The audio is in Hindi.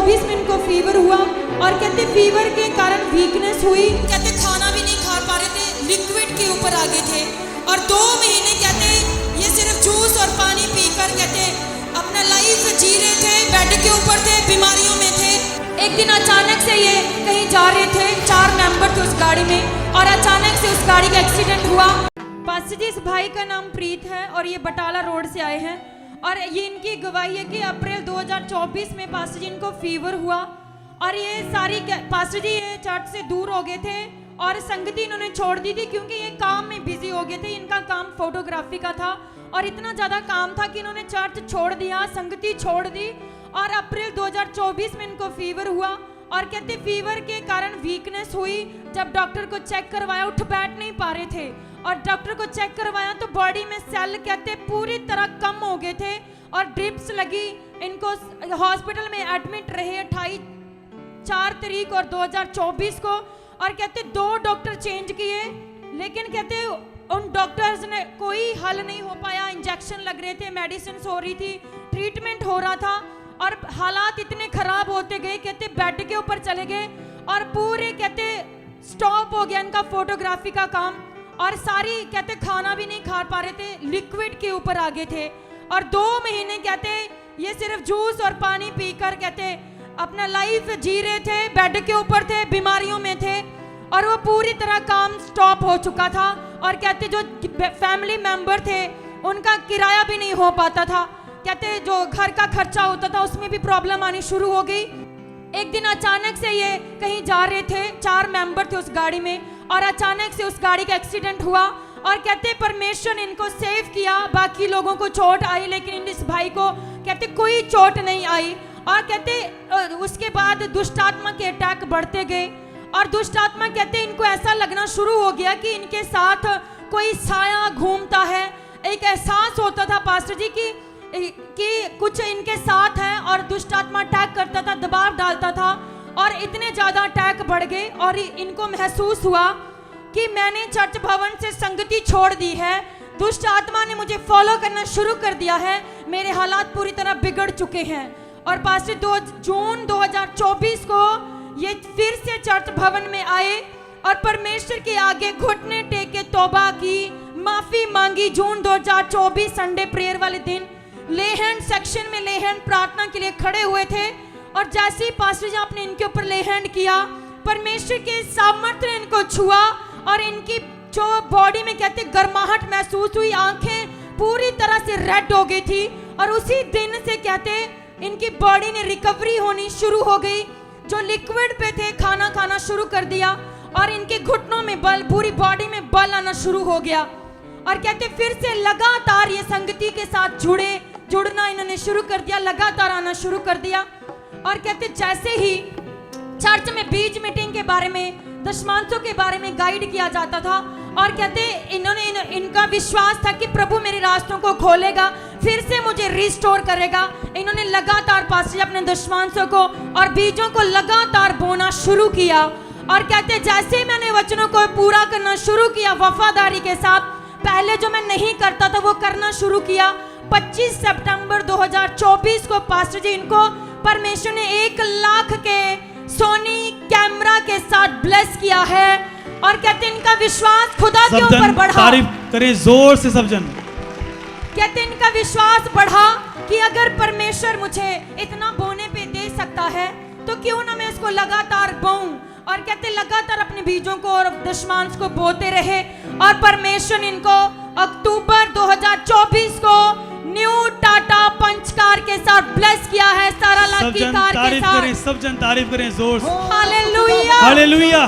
24 में इनको फीवर हुआ और कहते फीवर के कारण वीकनेस हुई, कहते खाना भी नहीं खा पा रहे थे, लिक्विड के ऊपर आ गए थे और 2 महीने कहते ये सिर्फ जूस और पानी पीकर कहते अपना लाइफ जी रहे थे, बेड के ऊपर थे, बीमारियों में थे। एक दिन अचानक से ये कहीं जा रहे थे, 4 मेंबर थे उस गाड़ी में और अचानक से उस गाड़ी का एक्सीडेंट हुआ। पास जी इस भाई का नाम प्रीत है और ये बटाला रोड से आए हैं और ये इनकी गवाही है कि अप्रैल 2024 में पास्टर जी इनको फीवर हुआ और ये सारी पास्टर जी ये चर्च से दूर हो गए थे और संगति इन्होंने छोड़ दी थी क्योंकि ये काम में बिजी हो गए थे। इनका काम फोटोग्राफी का था और इतना ज़्यादा काम था कि इन्होंने चर्च छोड़ दिया, संगति छोड़ दी और अप्रैल 2024 में इनको फीवर हुआ और कहते फीवर के कारण वीकनेस हुई। जब डॉक्टर को चेक करवाया, उठ बैठ नहीं पा रहे थे और डॉक्टर को चेक करवाया तो बॉडी में सेल कहते पूरी तरह कम हो गए थे और ड्रिप्स लगी। इनको हॉस्पिटल में एडमिट रहे 4 तारीख और 2024 को और कहते 2 डॉक्टर चेंज किए, लेकिन कहते उन डॉक्टर्स ने कोई हल नहीं हो पाया। इंजेक्शन लग रहे थे, मेडिसिन हो रही थी, ट्रीटमेंट हो रहा था और हालात इतने खराब होते गए, कहते बेड के ऊपर चले गए और पूरे कहते स्टॉप हो गया इनका फोटोग्राफी का काम और सारी कहते खाना भी नहीं खा पा रहे थे, लिक्विड के ऊपर आ गए थे और 2 महीने कहते ये सिर्फ जूस और पानी पीकर कहते अपना लाइफ जी रहे थे, बेड के ऊपर थे, बीमारियों में थे और वो पूरी तरह काम स्टॉप हो चुका था और कहते जो फैमिली मेंबर थे उनका किराया भी नहीं हो पाता था, कहते जो घर का खर्चा होता था उसमें भी प्रॉब्लम आनी शुरू हो गई। एक दिन अचानक से ये कहीं जा रहे थे, 4 मेंबर थे उस गाड़ी में और अचानक से उस गाड़ी का एक्सीडेंट हुआ और कहते परमेश्वर ने इनको सेव किया। बाकी लोगों को चोट आई लेकिन इस भाई को कहते कोई चोट नहीं आई और कहते उसके बाद दुष्ट आत्मा के अटैक बढ़ते गए और दुष्ट आत्मा कहते इनको ऐसा लगना शुरू हो गया कि इनके साथ कोई साया घूमता है। एक एहसास होता था पास्टर जी कि कुछ इनके साथ है और दुष्ट आत्मा अटैक करता था, दबाव डालता था और इतने ज़्यादा अटैक बढ़ गए और इनको महसूस हुआ कि मैंने चर्च भवन से संगति छोड़ दी है, दुष्ट आत्मा ने मुझे फॉलो करना शुरू कर दिया है, मेरे हालात पूरी तरह बिगड़ चुके हैं। और पास्टर 2 जून 2024 को ये फिर से चर्च भवन में आए और परमेश्वर के आगे घुटने टेक के तौबा की, माफी मांगी। जून 2024 संडे प्रेयर वाले दिन लेहैंड सेक्शन में लेहैंड प्रार्थना के लिए खड़े हुए थे और जैसे ही पास्टर जी आपने इनके ऊपर लेहैंड किया, परमेश्वर के सामर्थ्य ने इनको छुआ और इनकी जो बॉडी में कहते गर्माहट महसूस हुई, आंखें पूरी तरह से रेड हो गई थी और उसी दिन से कहते इनकी बॉडी ने रिकवरी होनी शुरू हो गई। जो लिक्विड पे थे खाना खाना शुरू कर दिया और इनके घुटनों में बल, पूरी बॉडी में बल आना शुरू हो गया और कहते फिर से लगातार ये संगति के साथ जुड़ना इन्होंने शुरू कर दिया, लगातार आना शुरू कर दिया। और कहते जैसे ही चर्च में बीज मीटिंग के बारे में, दशमांशों के बारे में गाइड किया जाता था और कहते इनका विश्वास था कि प्रभु मेरे रास्तों को खोलेगा, फिर से मुझे रिस्टोर करेगा। इन्होंने लगातार पास्टर अपने दशमांशों को और बीजों को लगातार बोना शुरू किया और कहते जैसे ही मैंने वचनों को पूरा करना शुरू किया वफादारी के साथ, पहले जो मैं नहीं करता था वो करना शुरू किया। 25 सितंबर 2024 को पास्टर जी इनको परमेश्वर ने 1 लाख के सोनी कैमरा के साथ ब्लेस किया है और कहते इनका विश्वास खुदा के ऊपर बढ़ा। तारीफ करें जोर से सब जन। कहते इनका विश्वास बढ़ा कि अगर परमेश्वर मुझे इतना बोने पे दे सकता है तो क्यों ना मैं इसको लगातार बोऊं। और कहते लगातार अपने बीजों को और दशमांश को बोते रहे और परमेश्वर इनको अक्टूबर 2024 को न्यू टाटा पंच कार के साथ ब्लेस किया है, 17 लाख की कार के साथ। सब जन तारीफ करें जोर से। Hallelujah, hallelujah.